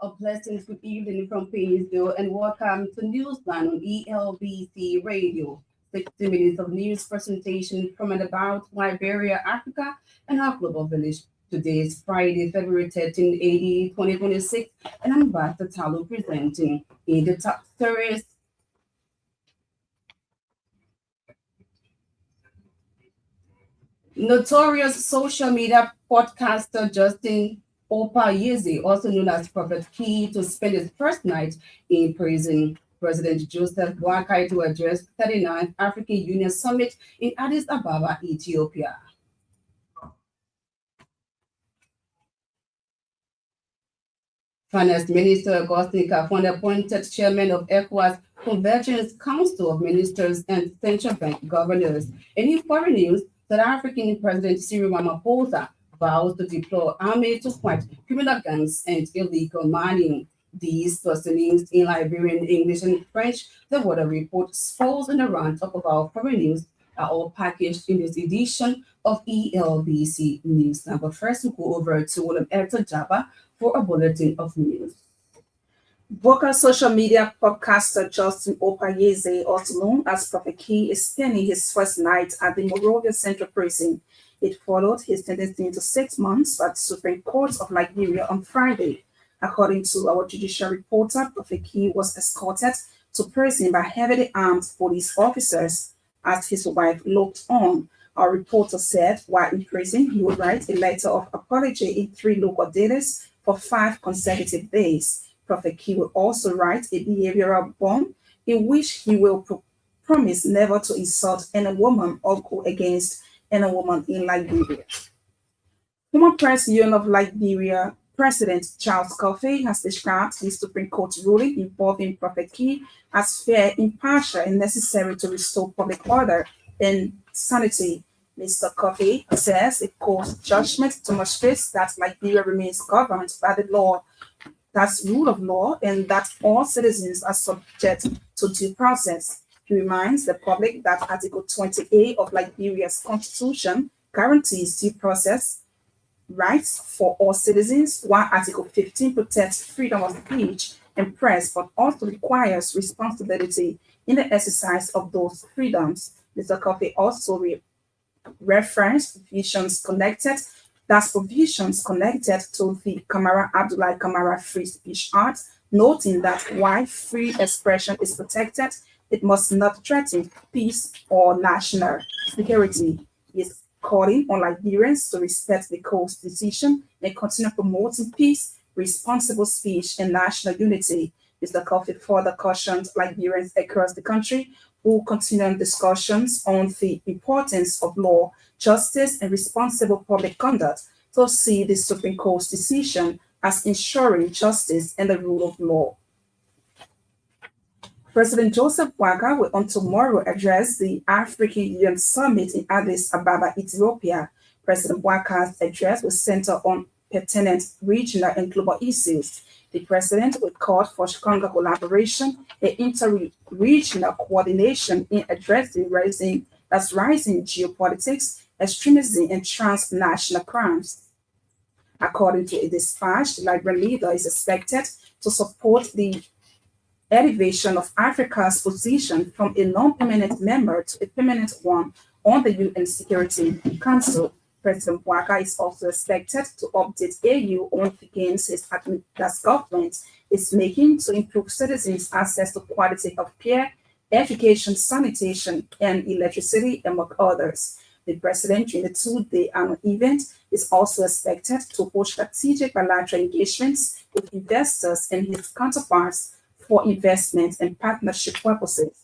A pleasant good evening from Painesville and welcome to Newsline on ELBC Radio. 60 minutes of news presentation from and about Liberia, Africa, and our global village. Today is Friday, February 13, 2026, and I'm Basta Talo presenting in the top stories. Notorious social media podcaster Justin Opayeze, also known as Prophet Key, to spend his first night in prison. President Joseph Boakai to address 39th African Union Summit in Addis Ababa, Ethiopia. Finance Minister Augustine Kafon appointed chairman of ECOWAS Convergence Council of Ministers and Central Bank Governors. And in foreign news, South African President Cyril Ramaphosa vows to deploy army to fight criminal gangs and illegal mining. These news in Liberian, English, and French. The weather report, sports, and a roundup of our foreign news are all packaged in this edition of ELBC News. Now, but first, we'll go over to William Elton Jabba for a bulletin of news. Vocal social media podcaster Justin Opayeze, also known as Prophet Key, is spending his first night at the Monrovia Central Prison. It followed his sentencing to 6 months at the Supreme Court of Liberia on Friday. According to our judicial reporter, Prophet Key was escorted to prison by heavily armed police officers as his wife looked on. Our reporter said while in prison, he would write a letter of apology in 3 local dailies for 5 consecutive days. Prophet Key will also write a behavioral bond in which he will promise never to insult any woman or go against any woman in Liberia. Former Press Union of Liberia President Charles Coffey has described the Supreme Court ruling involving Prophet Key as fair, impartial, and necessary to restore public order and sanity. Mr. Coffey says the court's judgment demonstrates that Liberia remains governed by the law, that's rule of law, and that all citizens are subject to due process. He reminds the public that Article 28 of Liberia's constitution guarantees due process rights for all citizens, while Article 15 protects freedom of speech and press, but also requires responsibility in the exercise of those freedoms. Mr. Coffey also referenced provisions connected to the Kamara Abdullahi Kamara Free Speech Act, noting that while free expression is protected, it must not threaten peace or national security. He is calling on Liberians to respect the court's decision and continue promoting peace, responsible speech, and national unity. Mr. Coffey further cautioned Liberians across the country who continue discussions on the importance of law, justice, and responsible public conduct to see the Supreme Court's decision as ensuring justice and the rule of law. President Joseph Boakai will on tomorrow address the African Union Summit in Addis Ababa, Ethiopia. President Boakai's address will center on pertinent regional and global issues. The president will call for stronger collaboration and inter-regional coordination in addressing rising geopolitics, extremism, and transnational crimes. According to a dispatch, the Liberian leader is expected to support the elevation of Africa's position from a non-permanent member to a permanent one on the UN Security Council. President Boakai is also expected to update AU on the gains his government is making to improve citizens' access to quality health care, education, sanitation, and electricity, among others. The president, during the 2-day annual event, is also expected to hold strategic bilateral engagements with investors and his counterparts for investment and partnership purposes.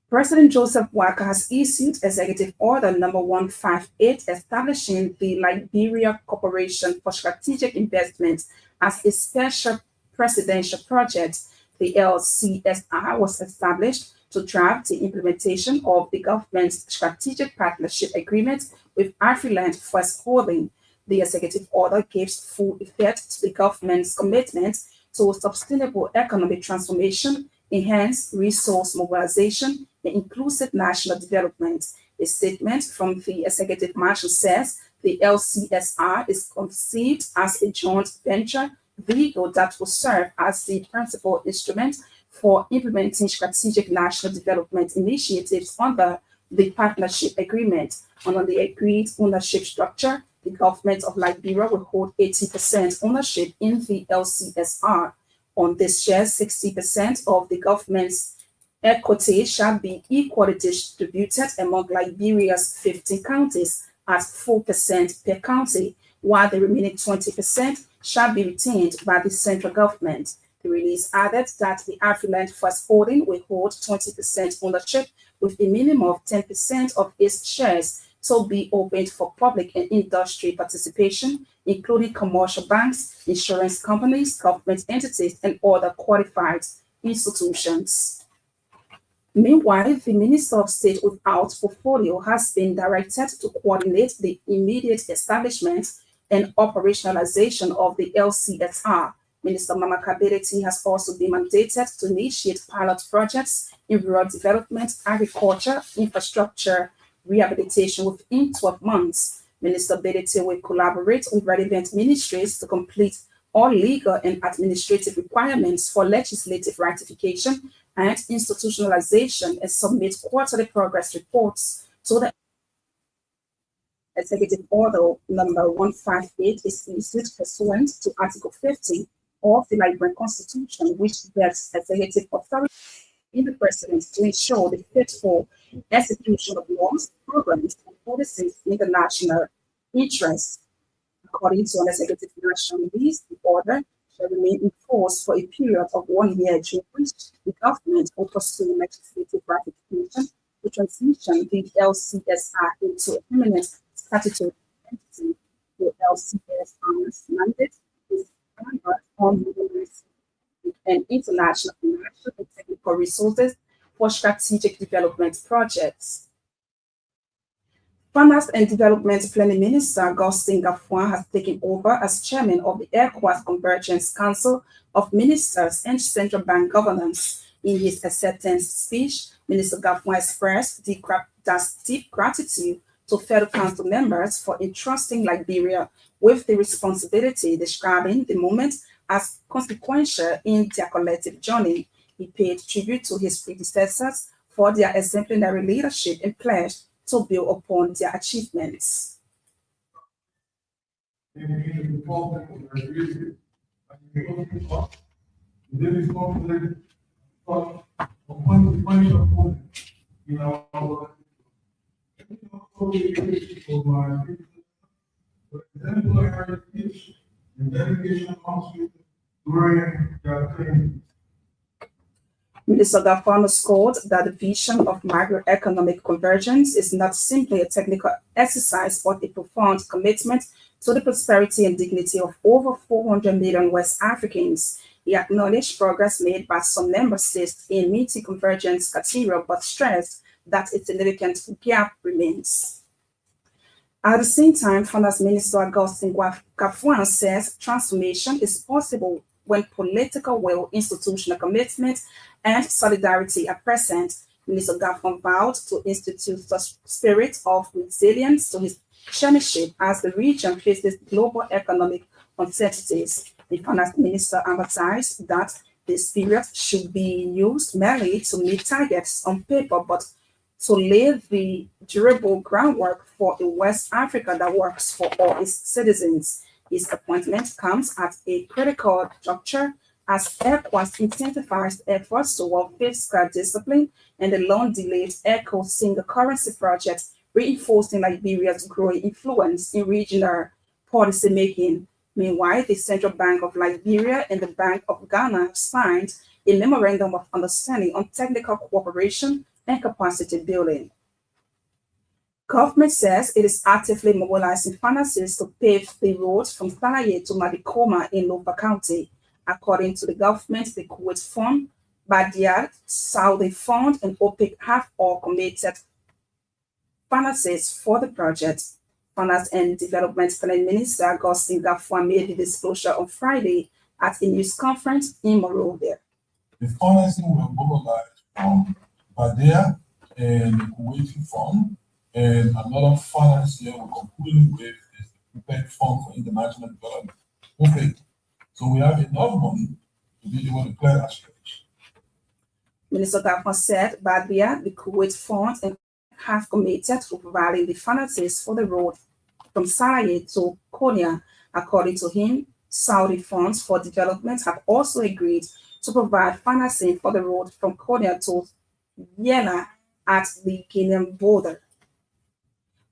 President Joseph Boakai has issued Executive Order Number 158 establishing the Liberia Corporation for Strategic Investment as a special presidential project. The LCSR was established to draft the implementation of the government's strategic partnership agreement with Afriland First Holding. The executive order gives full effect to the government's commitment to sustainable economic transformation, enhanced resource mobilization, and inclusive national development. A statement from the executive marshal says the LCSR is conceived as a joint venture vehicle that will serve as the principal instrument for implementing strategic national development initiatives under the partnership agreement. Under the agreed ownership structure, the government of Liberia will hold 80% ownership in the LCSR. On this share, 60% of the government's equity shall be equally distributed among Liberia's 15 counties at 4% per county, while the remaining 20% shall be retained by the central government. The release added that the Afriland First Holding will hold 20% ownership with a minimum of 10% of its shares to be opened for public and industry participation, including commercial banks, insurance companies, government entities, and other qualified institutions. Meanwhile, the Minister of State without portfolio has been directed to coordinate the immediate establishment and operationalization of the LCSR. Minister Mamaka Beleti has also been mandated to initiate pilot projects in rural development, agriculture, infrastructure, rehabilitation within 12 months. Minister Beleti will collaborate with relevant ministries to complete all legal and administrative requirements for legislative ratification and institutionalization and submit quarterly progress reports to the Executive Order number 158 is issued pursuant to Article 50 of the Liberian Constitution, which vests executive authority in the President to ensure the faithful execution of laws, programs, and policies in the national interest. According to an executive national release, the order shall remain in force for a period of 1 year, during which the government will pursue legislative ratification to transition the LCSR into a permanent statutory entity. The LCSR's mandate is anchored on mobilizing and international financial and technical resources for strategic development projects. Finance and Development Planning Minister Augustin Gafuan has taken over as chairman of the ECOWAS Convergence Council of Ministers and Central Bank Governance. In his acceptance speech, Minister Gafuan expressed deep gratitude to fellow council members for entrusting Liberia with the responsibility, describing the moment as consequential in their collective journey. He paid tribute to his predecessors for their exemplary leadership and pledged to build upon their achievements. Minister Gafuan scored that the vision of macroeconomic convergence is not simply a technical exercise, but a profound commitment to the prosperity and dignity of over 400 million West Africans. He acknowledged progress made by some member states in meeting convergence criteria, but stressed that a significant gap remains. At the same time, Finance Minister Augustin Gafuan says transformation is possible when political will, institutional commitment, and solidarity are present. Minister Gafuan vowed to institute such spirit of resilience to his chairmanship as the region faces global economic uncertainties. The finance minister emphasized that this period should be used merely to meet targets on paper, but to lay the durable groundwork for a West Africa that works for all its citizens. His appointment comes at a critical juncture as ECOWAS intensifies efforts toward fiscal discipline and the long-delayed ECO single currency project, reinforcing Liberia's growing influence in regional policymaking. Meanwhile, the Central Bank of Liberia and the Bank of Ghana have signed a memorandum of understanding on technical cooperation and capacity building. Government says it is actively mobilizing finances to pave the roads from Salaye to Madikoma in Lofa County. According to the government, the Kuwait Fund, Badiad, Saudi Fund, and OPEC have all committed finances for the project. Finance and Development Planning Minister Augustin Gafuan made the disclosure on Friday at a news conference in Monrovia. The financing will mobilize from Badia and the Kuwaiti Fund, and another finance here we're concluding with is the OPEC Fund for International Development, OPEC. So we have enough money to be able to clear that stretch. Minister Gafon said Badbia, the Kuwait Fund, and have committed to providing the finances for the road from Saraya to Konya. According to him, Saudi funds for development have also agreed to provide financing for the road from Konya to Yela at the Kenyan border.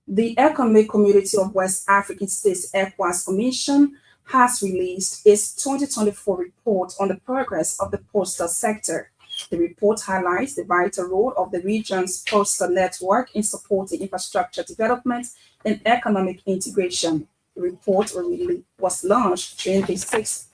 The Economic Community of West African States ECOWAS Commission has released its 2024 report on the progress of the postal sector. The report highlights the vital role of the region's postal network in supporting infrastructure development and economic integration. The report was launched during the 6th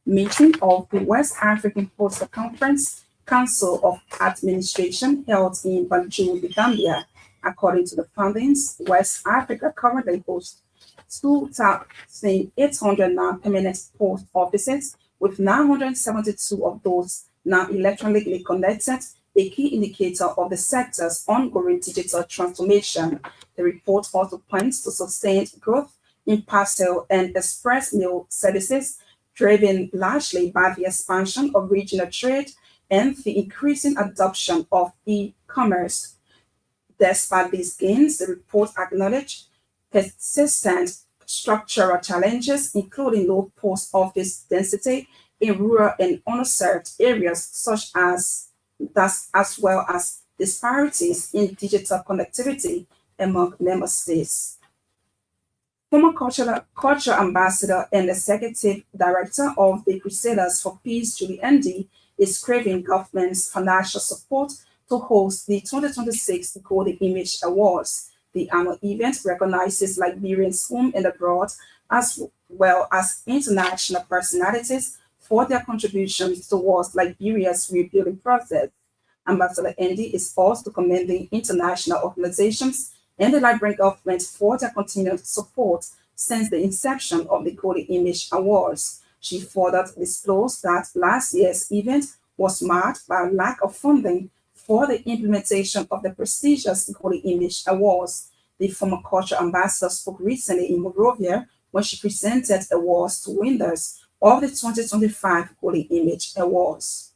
meeting of the West African Postal Conference Council of Administration held in Banjul, the Gambia. According to the findings, West Africa currently hosts 2,800 non-permanent post offices, with 972 of those now electronically connected, a key indicator of the sector's ongoing digital transformation. The report also points to sustained growth in parcel and express mail services, driven largely by the expansion of regional trade and the increasing adoption of e-commerce. Despite these gains, the report acknowledged persistent structural challenges, including low post office density in rural and underserved areas, as well as disparities in digital connectivity among member states. Former culture ambassador and executive director of the Crusaders for Peace, Julie Andy, is craving government's financial support to host the 2026 Golden Image Awards. The annual event recognizes Liberians home and abroad, as well as international personalities, for their contributions towards Liberia's rebuilding process. Ambassador Andy is also commending international organizations and the Liberian government for their continued support since the inception of the Golden Image Awards. She further disclosed that last year's event was marked by a lack of funding for the implementation of the prestigious Golden Image Awards. The former culture ambassador spoke recently in Monrovia when she presented awards to winners of the 2025 Golden Image Awards.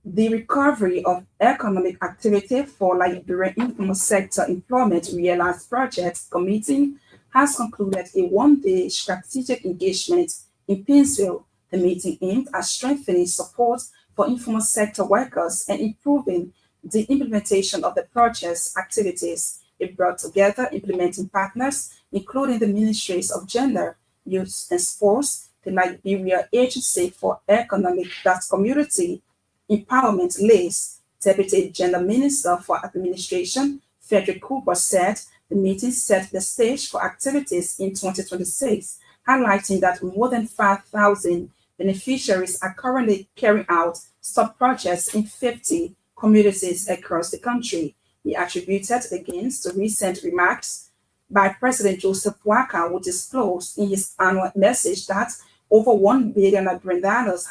The Recovery of Economic Activity for Liberian Informal Sector Employment Realized Project Committee has concluded a one-day strategic engagement in Painesville. The meeting aimed at strengthening support for informal sector workers and improving the implementation of the project's activities. It brought together implementing partners, including the Ministries of Gender, Youth and Sports, the Liberia Agency for Economic Community Empowerment, LACE. Deputy General Minister for Administration, Frederick Cooper, said the meeting set the stage for activities in 2026, highlighting that more than 5,000 beneficiaries are currently carrying out sub-projects in 50 communities across the country. He attributed the gains to recent remarks by President Joseph Boakai, who disclosed in his annual message that over $1 billion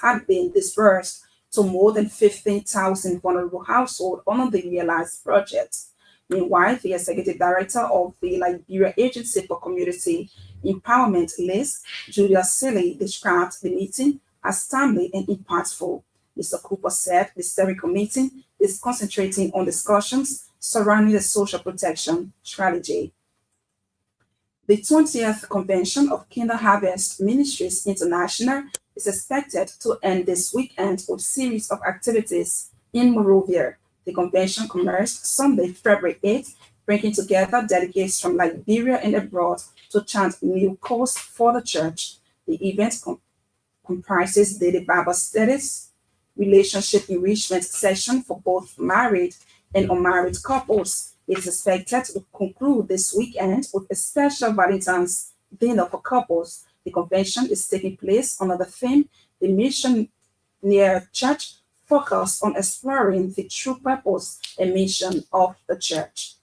had been disbursed to more than 15,000 vulnerable households under the realized project. Meanwhile, the executive director of the Liberia Agency for Community Empowerment, LACE, Julia Seeley, described the meeting as timely and impactful. Mr. Cooper said the steering committee is concentrating on discussions surrounding the social protection strategy. The 20th Convention of Kinder Harvest Ministries International is expected to end this weekend with a series of activities in Monrovia. The convention commenced Sunday, February 8th, bringing together delegates from Liberia and abroad to chant new course for the church. The event comprises daily Bible studies, relationship enrichment session for both married and unmarried couples. It is expected to conclude this weekend with a special Valentine's dinner for couples. The convention is taking place under the theme, The Missionary Church, focused on exploring the true purpose and mission of the church.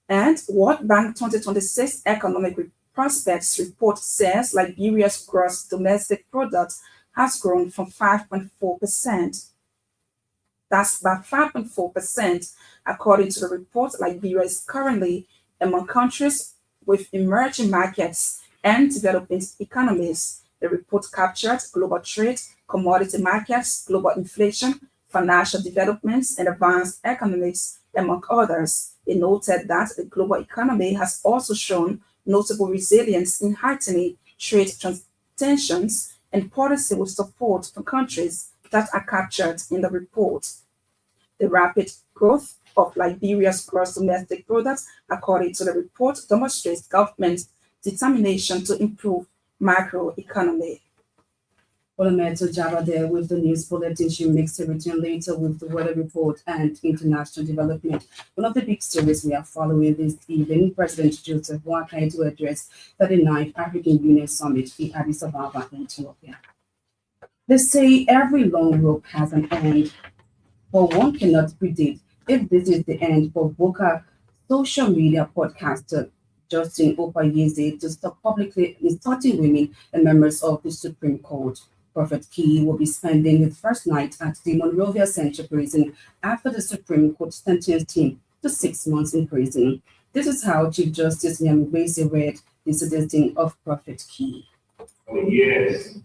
And World Bank 2026 Economic Prospects Report says Liberia's gross domestic product has grown from 5.4%. That's by 5.4%. According to the report, Liberia is currently among countries with emerging markets and developing economies. The report captured global trade, commodity markets, global inflation, financial developments, and advanced economics, among others. It noted that the global economy has also shown notable resilience in heightening trade tensions and policy with support for countries that are captured in the report. The rapid growth of Liberia's gross domestic product, according to the report, demonstrates government's determination to improve macroeconomy. Olameto Java there with the news bulletin. She makes a return later with the weather report and international development. One of the big stories we are following this evening, President Joseph Boakai to address the 39th African Union Summit in Addis Ababa, Ethiopia. They say every long rope has an end, but one cannot predict if this is the end for Boca social media podcaster Justin Opayeze to stop publicly insulting women and members of the Supreme Court. Prophet Key will be spending his first night at the Monrovia Central Prison after the Supreme Court sentenced him to 6 months in prison. This is how Chief Justice Nyamubese read the sentencing of Prophet Key. Yes,